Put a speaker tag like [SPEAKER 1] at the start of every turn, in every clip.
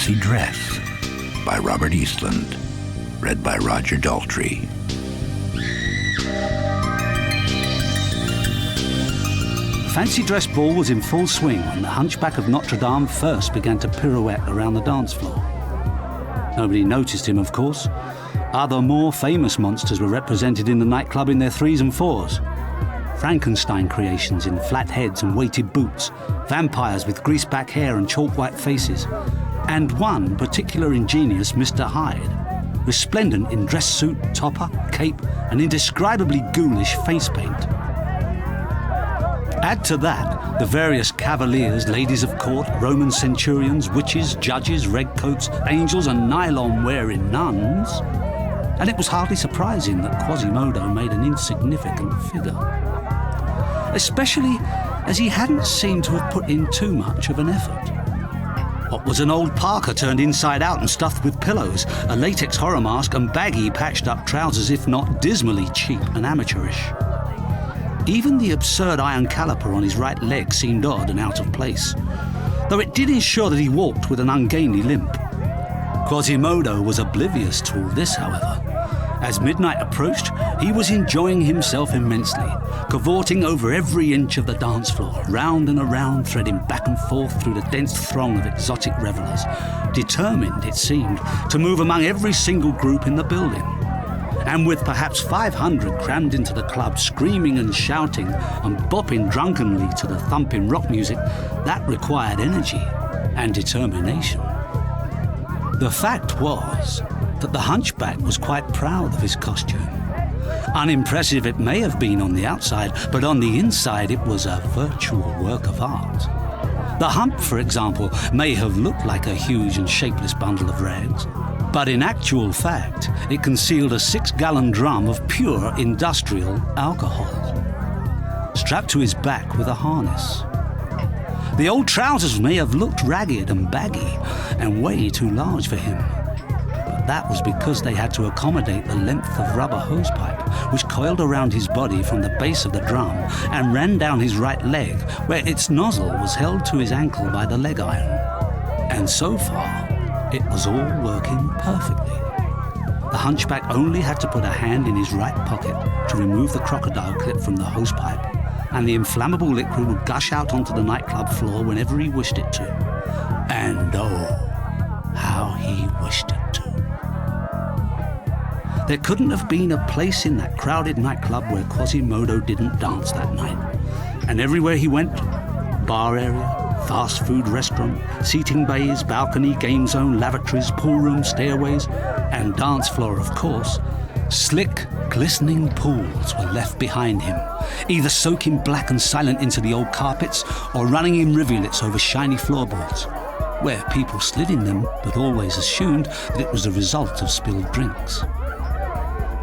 [SPEAKER 1] Fancy Dress by Robert Eastland, read by Roger Daltrey.
[SPEAKER 2] The Fancy Dress Ball was in full swing when the Hunchback of Notre Dame first began to pirouette around the dance floor. Nobody noticed him, of course. Other more famous monsters were represented in the nightclub in their 3s and 4s. Frankenstein creations in flat heads and weighted boots, vampires with greaseback hair and chalk-white faces, and one particular ingenious Mr. Hyde, resplendent in dress suit, topper, cape, and indescribably ghoulish face paint. Add to that the various cavaliers, ladies of court, Roman centurions, witches, judges, redcoats, angels, and nylon-wearing nuns, and it was hardly surprising that Quasimodo made an insignificant figure, especially as he hadn't seemed to have put in too much of an effort. What was an old parka turned inside out and stuffed with pillows, a latex horror mask, and baggy patched-up trousers, if not dismally cheap and amateurish? Even the absurd iron caliper on his right leg seemed odd and out of place, though it did ensure that he walked with an ungainly limp. Quasimodo was oblivious to all this, however. As midnight approached, he was enjoying himself immensely, cavorting over every inch of the dance floor, round and around, threading back and forth through the dense throng of exotic revelers, determined, it seemed, to move among every single group in the building. And with perhaps 500 crammed into the club, screaming and shouting and bopping drunkenly to the thumping rock music, that required energy and determination. The fact was that the Hunchback was quite proud of his costume. Unimpressive it may have been on the outside, but on the inside it was a virtual work of art. The hump, for example, may have looked like a huge and shapeless bundle of rags, but in actual fact, it concealed a 6-gallon drum of pure industrial alcohol, strapped to his back with a harness. The old trousers may have looked ragged and baggy and way too large for him, but that was because they had to accommodate the length of rubber hosepipe which coiled around his body from the base of the drum and ran down his right leg, where its nozzle was held to his ankle by the leg iron. And so far, it was all working perfectly. The Hunchback only had to put a hand in his right pocket to remove the crocodile clip from the hosepipe, and the inflammable liquid would gush out onto the nightclub floor whenever he wished it to. And oh, how he wished it to. There couldn't have been a place in that crowded nightclub where Quasimodo didn't dance that night. And everywhere he went, bar area, fast food restaurant, seating bays, balcony, game zone, lavatories, pool room, stairways, and dance floor, of course, slick, glistening pools were left behind him, either soaking black and silent into the old carpets or running in rivulets over shiny floorboards, where people slid in them but always assumed that it was the result of spilled drinks.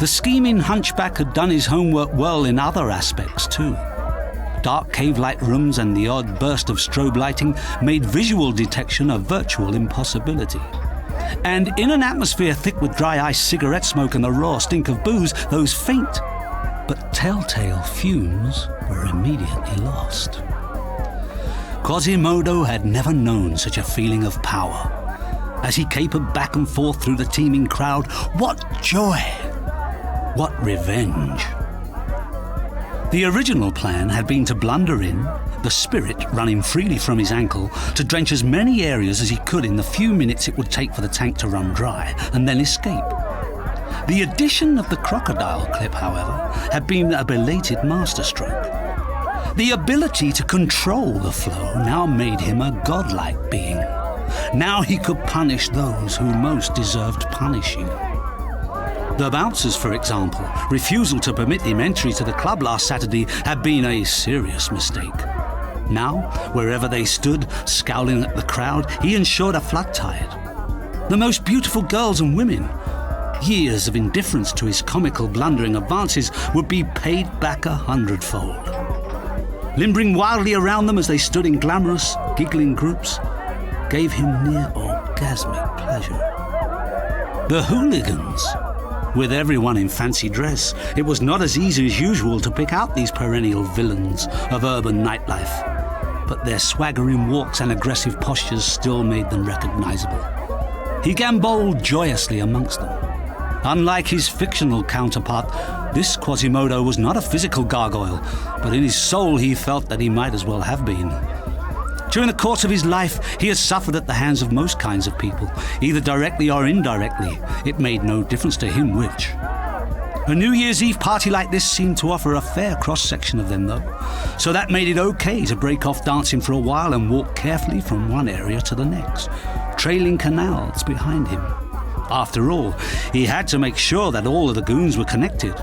[SPEAKER 2] The scheming Hunchback had done his homework well in other aspects too. Dark cave-like rooms and the odd burst of strobe lighting made visual detection a virtual impossibility. And in an atmosphere thick with dry ice, cigarette smoke and the raw stink of booze, those faint but telltale fumes were immediately lost. Quasimodo had never known such a feeling of power. As he capered back and forth through the teeming crowd, what joy! What revenge! The original plan had been to blunder in, the spirit running freely from his ankle, to drench as many areas as he could in the few minutes it would take for the tank to run dry, and then escape. The addition of the crocodile clip, however, had been a belated masterstroke. The ability to control the flow now made him a godlike being. Now he could punish those who most deserved punishing. The bouncers, for example, refusal to permit him entry to the club last Saturday had been a serious mistake. Now, wherever they stood, scowling at the crowd, he ensured a flood tide. The most beautiful girls and women, years of indifference to his comical blundering advances, would be paid back 100-fold. Limbering wildly around them as they stood in glamorous, giggling groups, gave him near orgasmic pleasure. The hooligans, with everyone in fancy dress, it was not as easy as usual to pick out these perennial villains of urban nightlife, but their swaggering walks and aggressive postures still made them recognizable. He gamboled joyously amongst them. Unlike his fictional counterpart, this Quasimodo was not a physical gargoyle, but in his soul he felt that he might as well have been. During the course of his life, he had suffered at the hands of most kinds of people, either directly or indirectly. It made no difference to him which. A New Year's Eve party like this seemed to offer a fair cross-section of them, though, so that made it okay to break off dancing for a while and walk carefully from one area to the next, trailing canals behind him. After all, he had to make sure that all of the goons were connected.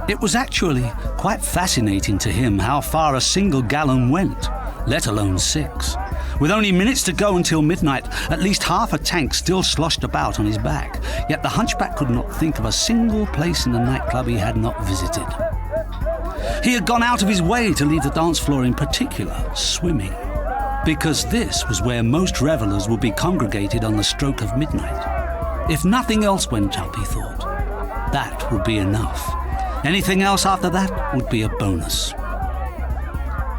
[SPEAKER 2] It was actually quite fascinating to him how far a single gallon went, let alone 6. With only minutes to go until midnight, at least half a tank still sloshed about on his back, yet the hunchback could not think of a single place in the nightclub he had not visited. He had gone out of his way to leave the dance floor, in particular, swimming, because this was where most revelers would be congregated on the stroke of midnight. If nothing else went up, he thought, that would be enough. Anything else after that would be a bonus.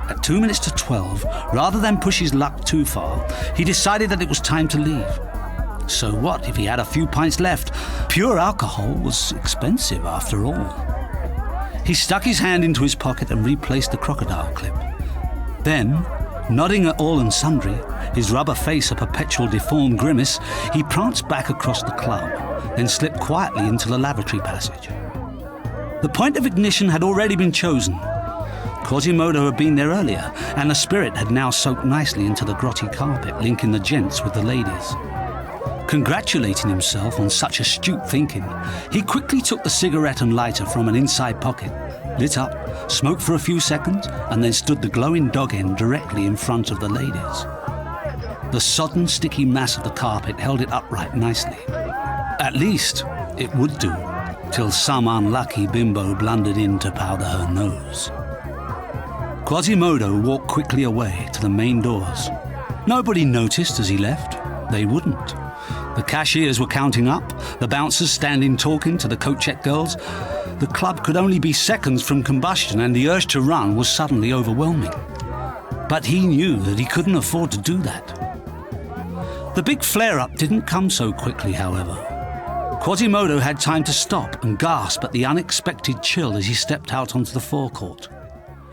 [SPEAKER 2] At 2 minutes to 12, rather than push his luck too far, he decided that it was time to leave. So what if he had a few pints left? Pure alcohol was expensive after all. He stuck his hand into his pocket and replaced the crocodile clip. Then, nodding at all and sundry, his rubber face a perpetual deformed grimace, he pranced back across the club, then slipped quietly into the lavatory passage. The point of ignition had already been chosen. Quasimodo had been there earlier, and the spirit had now soaked nicely into the grotty carpet, linking the gents with the ladies. Congratulating himself on such astute thinking, he quickly took the cigarette and lighter from an inside pocket, lit up, smoked for a few seconds, and then stood the glowing dog end directly in front of the ladies. The sodden, sticky mass of the carpet held it upright nicely. At least, it would do, till some unlucky bimbo blundered in to powder her nose. Quasimodo walked quickly away to the main doors. Nobody noticed as he left. They wouldn't. The cashiers were counting up, the bouncers standing talking to the coachette girls. The club could only be seconds from combustion, and the urge to run was suddenly overwhelming. But he knew that he couldn't afford to do that. The big flare-up didn't come so quickly, however. Quasimodo had time to stop and gasp at the unexpected chill as he stepped out onto the forecourt.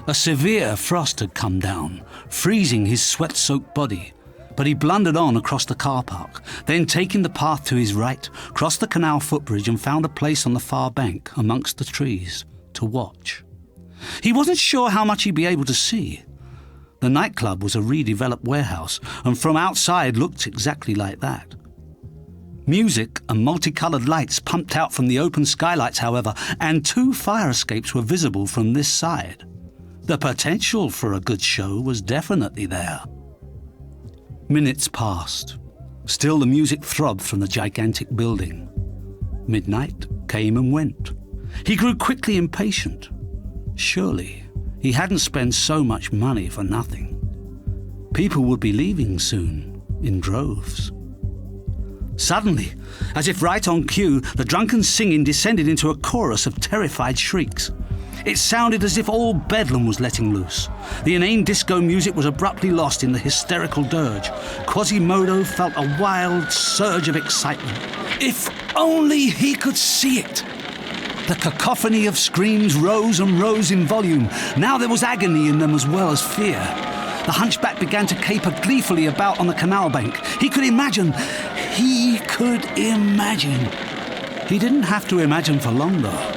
[SPEAKER 2] A severe frost had come down, freezing his sweat-soaked body, but he blundered on across the car park, then taking the path to his right, crossed the canal footbridge and found a place on the far bank amongst the trees to watch. He wasn't sure how much he'd be able to see. The nightclub was a redeveloped warehouse, and from outside looked exactly like that. Music and multicolored lights pumped out from the open skylights, however, and 2 fire escapes were visible from this side. The potential for a good show was definitely there. Minutes passed. Still the music throbbed from the gigantic building. Midnight came and went. He grew quickly impatient. Surely he hadn't spent so much money for nothing. People would be leaving soon, in droves. Suddenly, as if right on cue, the drunken singing descended into a chorus of terrified shrieks. It sounded as if all Bedlam was letting loose. The inane disco music was abruptly lost in the hysterical dirge. Quasimodo felt a wild surge of excitement. If only he could see it! The cacophony of screams rose and rose in volume. Now there was agony in them as well as fear. The hunchback began to caper gleefully about on the canal bank. He could imagine. He didn't have to imagine for long, though.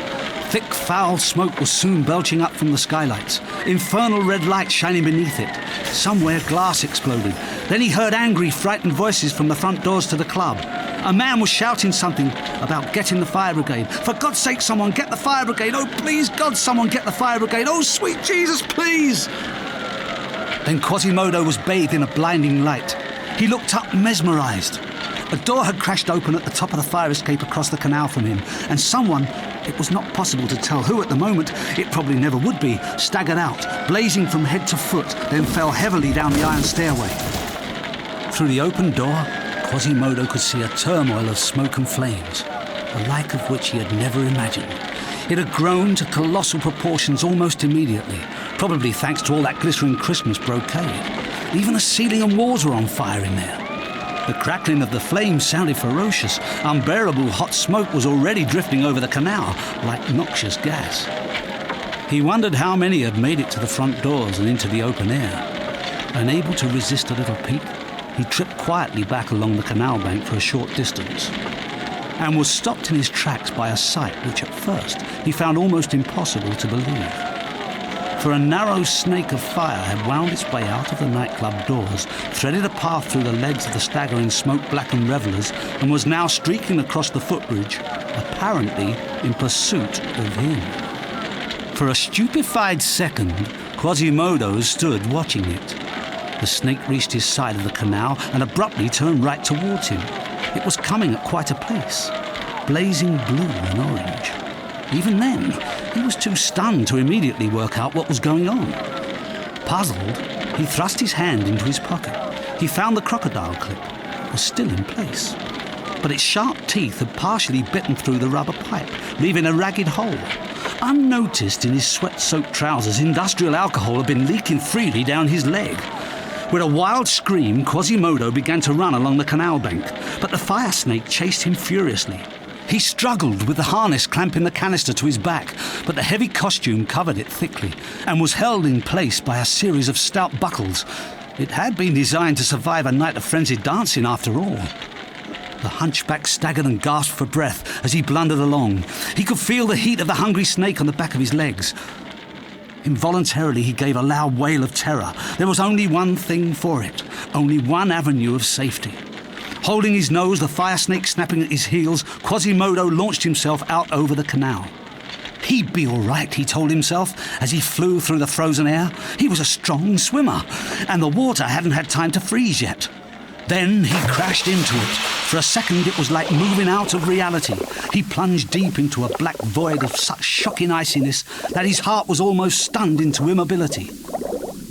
[SPEAKER 2] Thick, foul smoke was soon belching up from the skylights, infernal red light shining beneath it. Somewhere glass exploded. Then he heard angry, frightened voices from the front doors to the club. A man was shouting something about getting the fire brigade. For God's sake, someone get the fire brigade. Oh, please, God, someone get the fire brigade. Oh, sweet Jesus, please. Then Quasimodo was bathed in a blinding light. He looked up, mesmerized. A door had crashed open at the top of the fire escape across the canal from him, and someone, it was not possible to tell who at the moment, it probably never would be, staggered out, blazing from head to foot, then fell heavily down the iron stairway. Through the open door, Quasimodo could see a turmoil of smoke and flames, the like of which he had never imagined. It had grown to colossal proportions almost immediately, probably thanks to all that glittering Christmas brocade. Even the ceiling and walls were on fire in there. The crackling of the flames sounded ferocious. Unbearable hot smoke was already drifting over the canal like noxious gas. He wondered how many had made it to the front doors and into the open air. Unable to resist a little peek, he tripped quietly back along the canal bank for a short distance and was stopped in his tracks by a sight which at first he found almost impossible to believe. For a narrow snake of fire had wound its way out of the nightclub doors, threaded a path through the legs of the staggering smoke-blackened revellers, and was now streaking across the footbridge, apparently in pursuit of him. For a stupefied second, Quasimodo stood watching it. The snake reached his side of the canal and abruptly turned right towards him. It was coming at quite a pace, blazing blue and orange. Even then, he was too stunned to immediately work out what was going on. Puzzled, he thrust his hand into his pocket. He found the crocodile clip. It was still in place, but its sharp teeth had partially bitten through the rubber pipe, leaving a ragged hole. Unnoticed in his sweat-soaked trousers, industrial alcohol had been leaking freely down his leg. With a wild scream, Quasimodo began to run along the canal bank, but the fire snake chased him furiously. He struggled with the harness clamping the canister to his back, but the heavy costume covered it thickly and was held in place by a series of stout buckles. It had been designed to survive a night of frenzied dancing after all. The hunchback staggered and gasped for breath as he blundered along. He could feel the heat of the hungry snake on the back of his legs. Involuntarily, he gave a loud wail of terror. There was only one thing for it, only one avenue of safety. Holding his nose, the fire snake snapping at his heels, Quasimodo launched himself out over the canal. He'd be all right, he told himself, as he flew through the frozen air. He was a strong swimmer, and the water hadn't had time to freeze yet. Then he crashed into it. For a second, it was like moving out of reality. He plunged deep into a black void of such shocking iciness that his heart was almost stunned into immobility.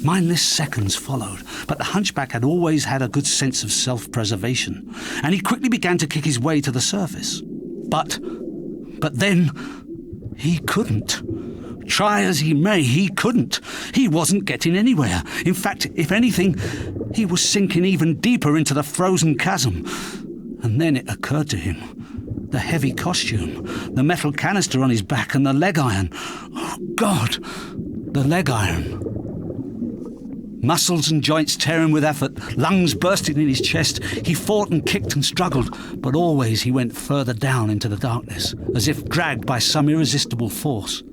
[SPEAKER 2] Mindless seconds followed, but the hunchback had always had a good sense of self-preservation, and he quickly began to kick his way to the surface. But then he couldn't. Try as he may, he couldn't. He wasn't getting anywhere. In fact, if anything, he was sinking even deeper into the frozen chasm. And then it occurred to him. The heavy costume, the metal canister on his back, and the leg iron. Oh, God! The leg iron. Muscles and joints tearing with effort, lungs bursting in his chest, he fought and kicked and struggled, but always he went further down into the darkness, as if dragged by some irresistible force.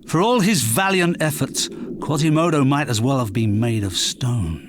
[SPEAKER 2] For all his valiant efforts, Quasimodo might as well have been made of stone.